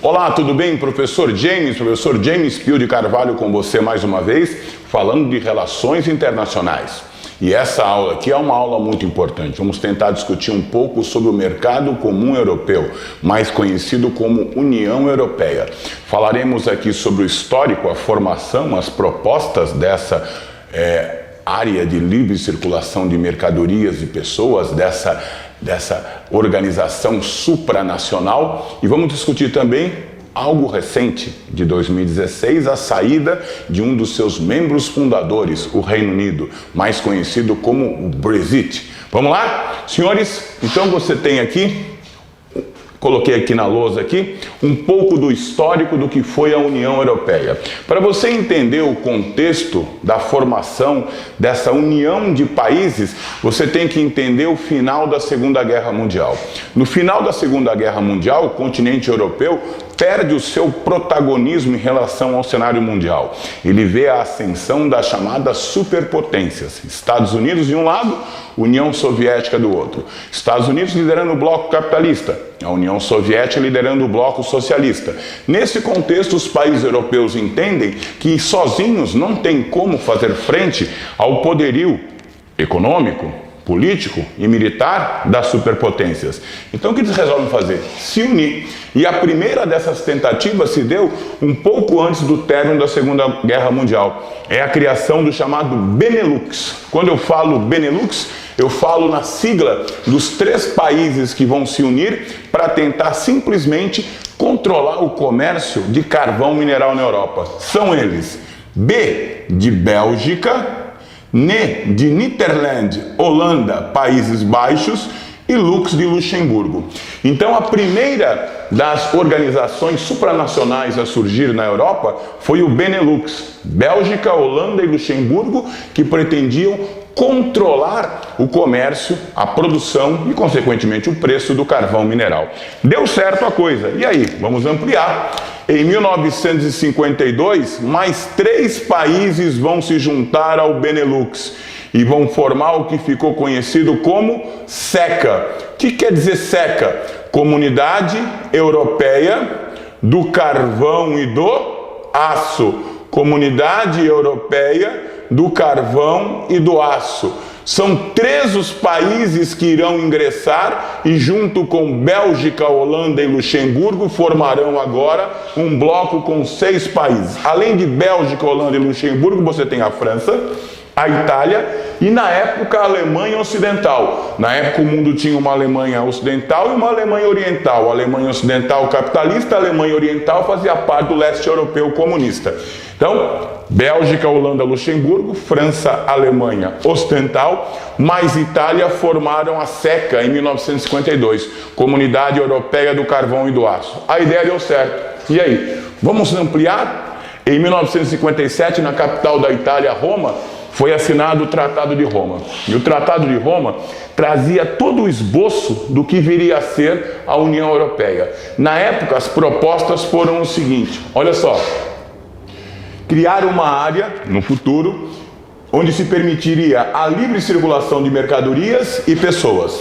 Olá, tudo bem? Professor James Pio de Carvalho com você mais uma vez, falando de relações internacionais. E essa aula aqui é uma aula muito importante. Vamos tentar discutir um pouco sobre o mercado comum europeu, mais conhecido como União Europeia. Falaremos aqui sobre o histórico, a formação, as propostas dessa área de livre circulação de mercadorias e pessoas, dessa organização supranacional, e vamos discutir também algo recente, de 2016, a saída de um dos seus membros fundadores, o Reino Unido, mais conhecido como o Brexit. Vamos lá? Senhores, então você tem aqui, coloquei aqui na lousa aqui, um pouco do histórico do que foi a União Europeia. Para você entender o contexto da formação dessa união de países, você tem que entender o final da Segunda Guerra Mundial. No final da Segunda Guerra Mundial, o continente europeu perde o seu protagonismo em relação ao cenário mundial. Ele vê a ascensão das chamadas superpotências. Estados Unidos de um lado, União Soviética do outro. Estados Unidos liderando o bloco capitalista, a União Soviética liderando o bloco socialista. Nesse contexto, os países europeus entendem que sozinhos não tem como fazer frente ao poderio econômico, político e militar das superpotências. Então o que eles resolvem fazer? Se unir. E a primeira dessas tentativas se deu um pouco antes do término da Segunda Guerra Mundial. É a criação do chamado Benelux. Quando eu falo Benelux, eu falo na sigla dos 3 países que vão se unir para tentar simplesmente controlar o comércio de carvão mineral na Europa. São eles: B de Bélgica, N de Nederland, Holanda, Países Baixos e Lux de Luxemburgo. Então a primeira das organizações supranacionais a surgir na Europa foi o Benelux, Bélgica, Holanda e Luxemburgo, que pretendiam controlar o comércio, a produção e, consequentemente, o preço do carvão mineral. Deu certo a coisa. E aí? Vamos ampliar. Em 1952, mais 3 países vão se juntar ao Benelux e vão formar o que ficou conhecido como SECA. O que quer dizer SECA? Comunidade Europeia do Carvão e do Aço. Comunidade Europeia do Carvão e do Aço. São 3 os países que irão ingressar e, junto com Bélgica, Holanda e Luxemburgo, formarão agora um bloco com 6 países. Além de Bélgica, Holanda e Luxemburgo, você tem a França, a Itália e, na época, a Alemanha Ocidental. Na época, o mundo tinha uma Alemanha Ocidental e uma Alemanha Oriental. A Alemanha Ocidental capitalista, a Alemanha Oriental fazia parte do leste europeu comunista. Então, Bélgica, Holanda, Luxemburgo, França, Alemanha Ocidental, mais Itália formaram a SECA em 1952, Comunidade Europeia do Carvão e do Aço. A ideia deu certo. E aí? Vamos ampliar? Em 1957, na capital da Itália, Roma, foi assinado o Tratado de Roma. E o Tratado de Roma trazia todo o esboço do que viria a ser a União Europeia. Na época, as propostas foram o seguinte, olha só: criar uma área, no futuro, onde se permitiria a livre circulação de mercadorias e pessoas.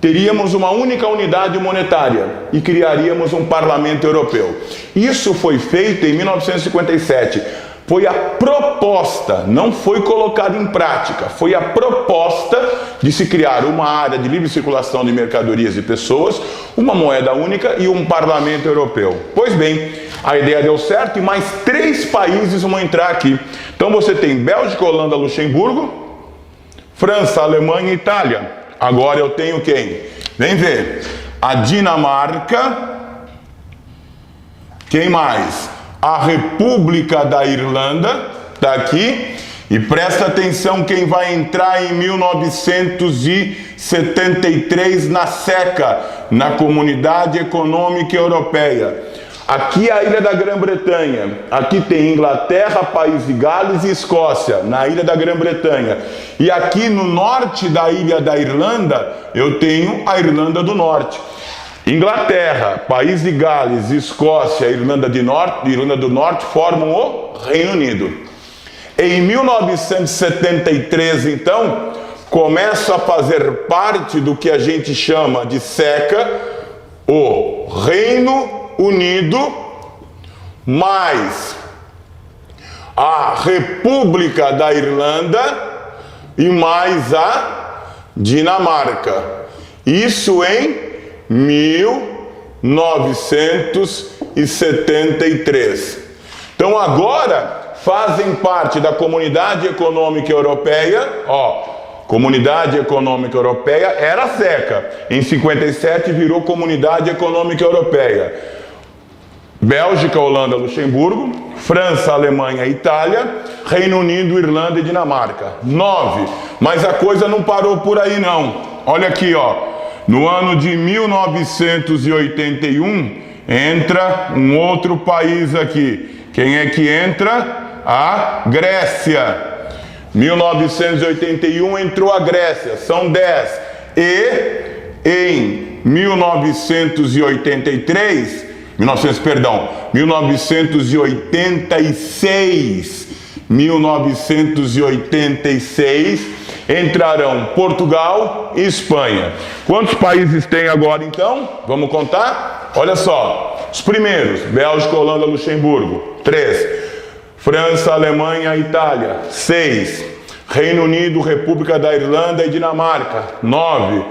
Teríamos uma única unidade monetária e criaríamos um parlamento europeu. Isso foi feito em 1957. Foi a proposta, não foi colocado em prática, foi a proposta de se criar uma área de livre circulação de mercadorias e pessoas, uma moeda única e um parlamento europeu. Pois bem, a ideia deu certo e mais 3 países vão entrar aqui. Então você tem Bélgica, Holanda, Luxemburgo, França, Alemanha e Itália. Agora eu tenho quem? Vem ver. A Dinamarca. Quem mais? A República da Irlanda está aqui. E presta atenção quem vai entrar em 1973 na SECA, na Comunidade Econômica Europeia. Aqui é a Ilha da Grã-Bretanha, aqui tem Inglaterra, País de Gales e Escócia, na Ilha da Grã-Bretanha. E aqui no norte da Ilha da Irlanda, eu tenho a Irlanda do Norte. Inglaterra, País de Gales, Escócia e Irlanda do Norte formam o Reino Unido. Em 1973, então, começa a fazer parte do que a gente chama de SECA, o Reino Unido mais a República da Irlanda e mais a Dinamarca. Isso em 1973. Então agora fazem parte da Comunidade Econômica Europeia, Comunidade Econômica Europeia era CECA, em 57 virou Comunidade Econômica Europeia. Bélgica, Holanda, Luxemburgo, França, Alemanha, Itália, Reino Unido, Irlanda e Dinamarca. 9. Mas a coisa não parou por aí não. Olha aqui, no ano de 1981 entra um outro país aqui. Quem é que entra? A Grécia. 1981 entrou a Grécia, são 10. E em 1986 entrarão Portugal e Espanha. Quantos países tem agora então? Vamos contar? Olha só, os primeiros: Bélgica, Holanda, Luxemburgo. 3. França, Alemanha, Itália. 6. Reino Unido, República da Irlanda e Dinamarca. 9.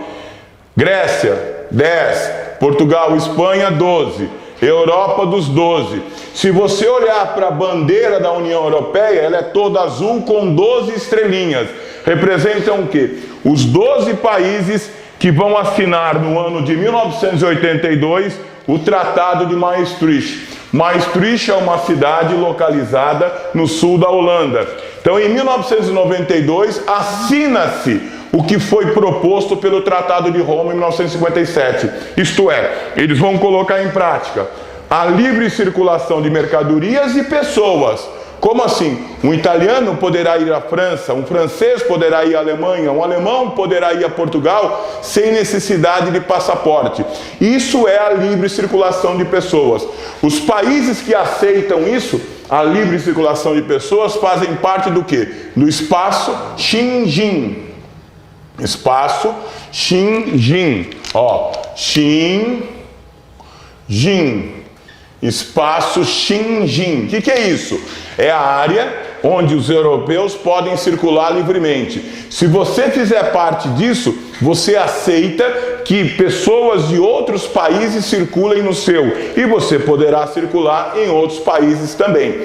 Grécia. 10. Portugal e Espanha. 12. Europa dos 12. Se você olhar para a bandeira da União Europeia, ela é toda azul com 12 estrelinhas. Representam o quê? Os 12 países que vão assinar no ano de 1982 o Tratado de Maastricht. Maastricht é uma cidade localizada no sul da Holanda. Então, em 1992, assina-se o que foi proposto pelo Tratado de Roma em 1957. Isto é, eles vão colocar em prática a livre circulação de mercadorias e pessoas. Como assim? Um italiano poderá ir à França, um francês poderá ir à Alemanha, um alemão poderá ir a Portugal sem necessidade de passaporte. Isso é a livre circulação de pessoas. Os países que aceitam isso, a livre circulação de pessoas, fazem parte do quê? Do espaço Schengen. Espaço Schengen. Schengen. Espaço Schengen. O que é isso? É a área onde os europeus podem circular livremente. Se você fizer parte disso, você aceita que pessoas de outros países circulem no seu, e você poderá circular em outros países também.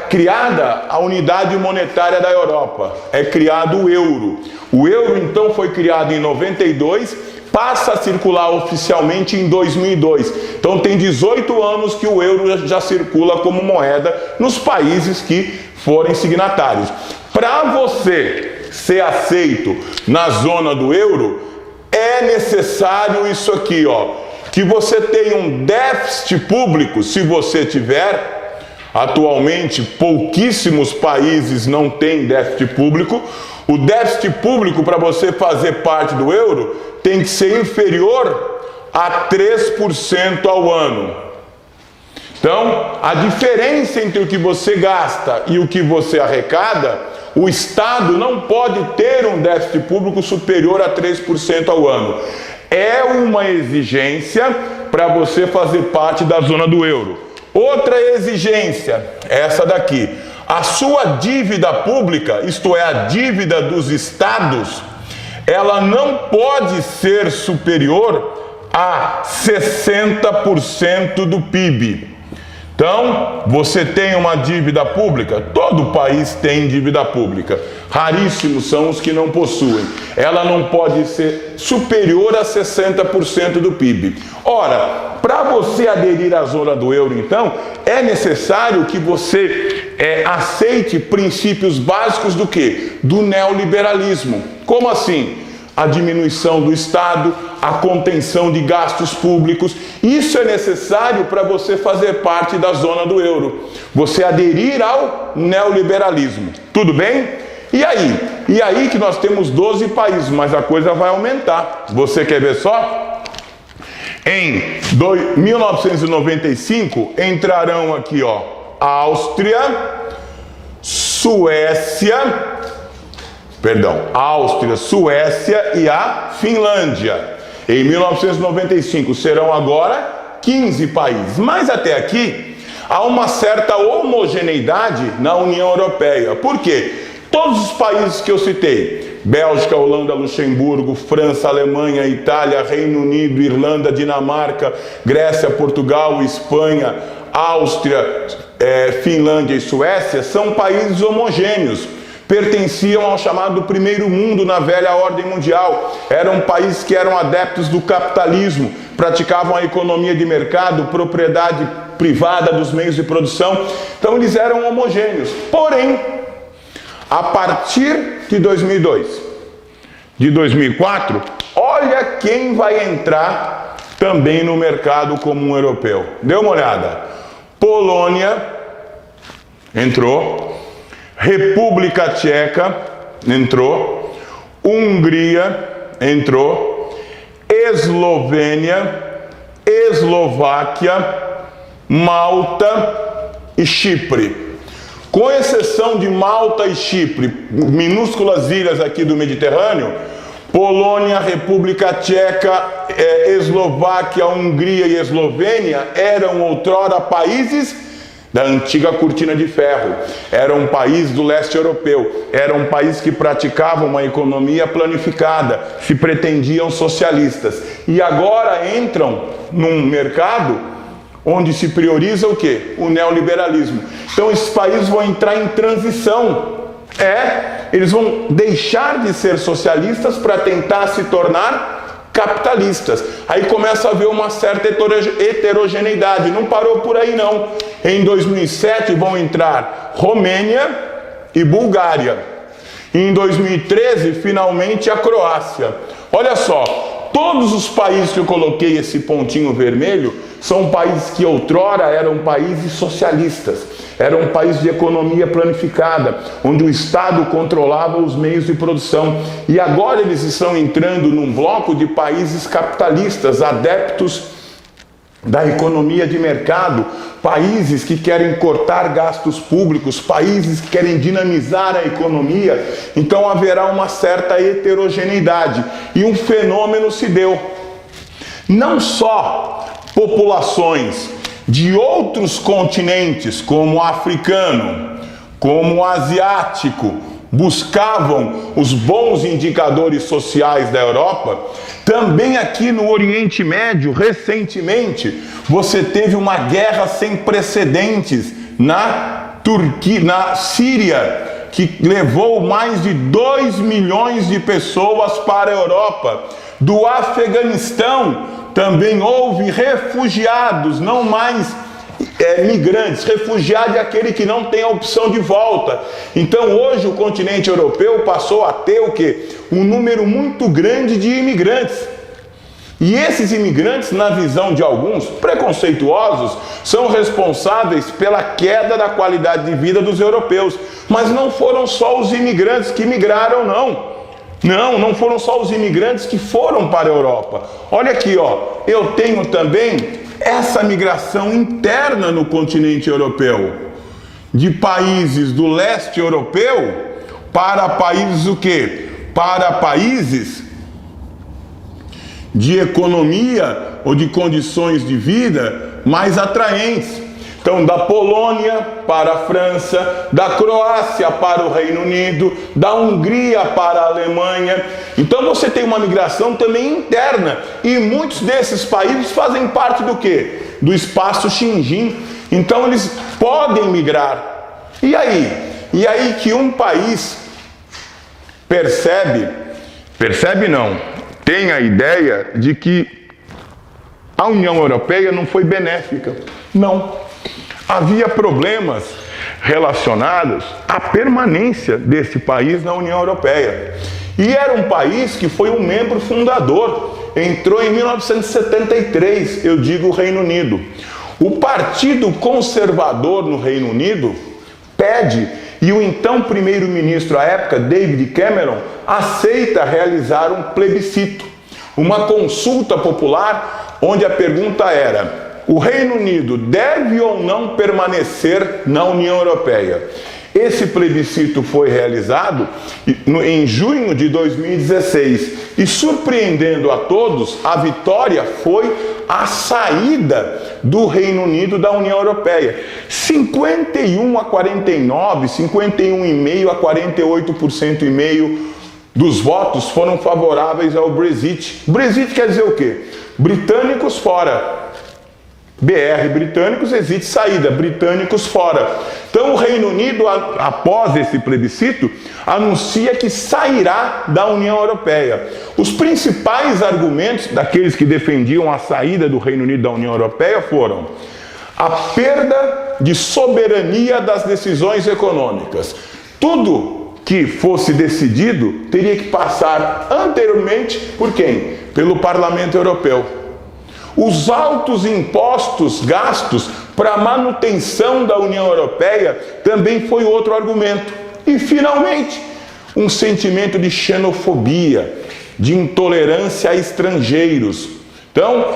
Criada a unidade monetária da Europa, é criado o euro. O euro então foi criado em 92, passa a circular oficialmente em 2002. Então tem 18 anos que o euro já circula como moeda nos países que forem signatários. Para você ser aceito na zona do euro, é necessário isso aqui, que você tenha um déficit público, se você tiver. Atualmente, pouquíssimos países não têm déficit público. O déficit público para você fazer parte do euro tem que ser inferior a 3% ao ano. Então, a diferença entre o que você gasta e o que você arrecada, o Estado não pode ter um déficit público superior a 3% ao ano. É uma exigência para você fazer parte da zona do euro. Outra exigência, essa daqui: a sua dívida pública, isto é, a dívida dos estados, ela não pode ser superior a 60% do PIB. Então, você tem uma dívida pública, todo país tem dívida pública, raríssimos são os que não possuem. Ela não pode ser superior a 60% do PIB. Ora, para você aderir à zona do euro, então, é necessário que você aceite princípios básicos do quê? Do neoliberalismo. Como assim? A diminuição do Estado, a contenção de gastos públicos. Isso é necessário para você fazer parte da zona do euro. Você aderir ao neoliberalismo. Tudo bem? E aí? E aí que nós temos 12 países, mas a coisa vai aumentar. Você quer ver só? Em 1995 entrarão aqui, Áustria, Suécia e a Finlândia. Em 1995 serão agora 15 países. Mas até aqui há uma certa homogeneidade na União Europeia. Por quê? Todos os países que eu citei, Bélgica, Holanda, Luxemburgo, França, Alemanha, Itália, Reino Unido, Irlanda, Dinamarca, Grécia, Portugal, Espanha, Áustria, Finlândia e Suécia, são países homogêneos. Pertenciam ao chamado primeiro mundo na velha ordem mundial. Eram países que eram adeptos do capitalismo, praticavam a economia de mercado, propriedade privada dos meios de produção. Então eles eram homogêneos. Porém, a partir de 2002, de 2004, olha quem vai entrar também no mercado comum europeu. Dê uma olhada. Polônia entrou. República Tcheca entrou, Hungria entrou, Eslovênia, Eslováquia, Malta e Chipre. Com exceção de Malta e Chipre, minúsculas ilhas aqui do Mediterrâneo, Polônia, República Tcheca, Eslováquia, Hungria e Eslovênia eram outrora países da antiga cortina de ferro. Era um país do leste europeu, era um país que praticava uma economia planificada, se pretendiam socialistas. E agora entram num mercado onde se prioriza o quê? O neoliberalismo. Então esses países vão entrar em transição. Eles vão deixar de ser socialistas para tentar se tornar capitalistas. Aí começa a haver uma certa heterogeneidade. Não parou por aí não. Em 2007 vão entrar Romênia e Bulgária. Em 2013, finalmente, a Croácia. Olha só, todos os países que eu coloquei esse pontinho vermelho são países que outrora eram países socialistas. Eram um país de economia planificada, onde o Estado controlava os meios de produção. E agora eles estão entrando num bloco de países capitalistas, adeptos da economia de mercado, países que querem cortar gastos públicos, países que querem dinamizar a economia. Então haverá uma certa heterogeneidade. E um fenômeno se deu. Não só populações de outros continentes, como o africano, como o asiático, buscavam os bons indicadores sociais da Europa, também aqui no Oriente Médio, recentemente, você teve uma guerra sem precedentes na Síria, que levou mais de 2 milhões de pessoas para a Europa. Do Afeganistão, também houve refugiados, não mais migrantes. Refugiado é aquele que não tem a opção de volta. Então hoje o continente europeu passou a ter o quê? Um número muito grande de imigrantes. E esses imigrantes, na visão de alguns preconceituosos, são responsáveis pela queda da qualidade de vida dos europeus. Mas não foram só os imigrantes que migraram, não. Não foram só os imigrantes que foram para a Europa. Olha aqui, ó, eu tenho também essa migração interna no continente europeu, de países do leste europeu para países o quê? Para países de economia ou de condições de vida mais atraentes. Então, da Polônia para a França, da Croácia para o Reino Unido, da Hungria para a Alemanha. Então, você tem uma migração também interna. E muitos desses países fazem parte do quê? Do espaço Schengen. Então, eles podem migrar. E aí? E aí que um país percebe não, tem a ideia de que a União Europeia não foi benéfica. Não. Havia problemas relacionados à permanência desse país na União Europeia. E era um país que foi um membro fundador. Entrou em 1973, eu digo o Reino Unido. O Partido Conservador no Reino Unido pede, e o então primeiro-ministro à época, David Cameron, aceita realizar um plebiscito. Uma consulta popular onde a pergunta era: o Reino Unido deve ou não permanecer na União Europeia? Esse plebiscito foi realizado em junho de 2016 e, surpreendendo a todos, a vitória foi a saída do Reino Unido da União Europeia. 51 a 49, 51,5 a 48,5% dos votos foram favoráveis ao Brexit. Brexit quer dizer o quê? Britânicos fora. BR, britânicos, existe saída, britânicos fora. Então o Reino Unido, após esse plebiscito, anuncia que sairá da União Europeia. Os principais argumentos daqueles que defendiam a saída do Reino Unido da União Europeia foram a perda de soberania das decisões econômicas. Tudo que fosse decidido teria que passar anteriormente por quem? Pelo Parlamento Europeu. Os altos impostos gastos para a manutenção da União Europeia também foi outro argumento. E, finalmente, um sentimento de xenofobia, de intolerância a estrangeiros. Então,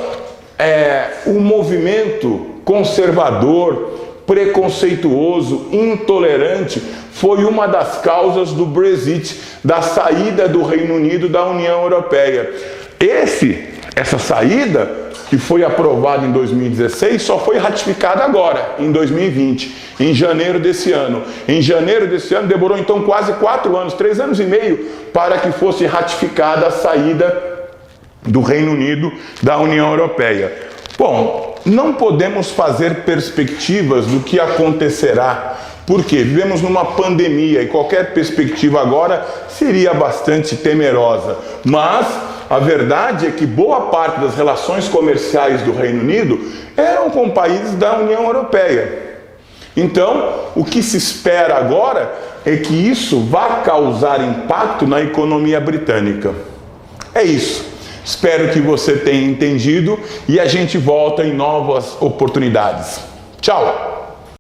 o movimento conservador, preconceituoso, intolerante, foi uma das causas do Brexit, da saída do Reino Unido da União Europeia. Essa saída, que foi aprovada em 2016, só foi ratificada agora, em 2020, em janeiro desse ano. Em janeiro desse ano, demorou então quase 4 anos, 3 anos e meio, para que fosse ratificada a saída do Reino Unido da União Europeia. Bom, não podemos fazer perspectivas do que acontecerá, porque vivemos numa pandemia e qualquer perspectiva agora seria bastante temerosa, mas a verdade é que boa parte das relações comerciais do Reino Unido eram com países da União Europeia. Então, o que se espera agora é que isso vá causar impacto na economia britânica. É isso. Espero que você tenha entendido e a gente volta em novas oportunidades. Tchau!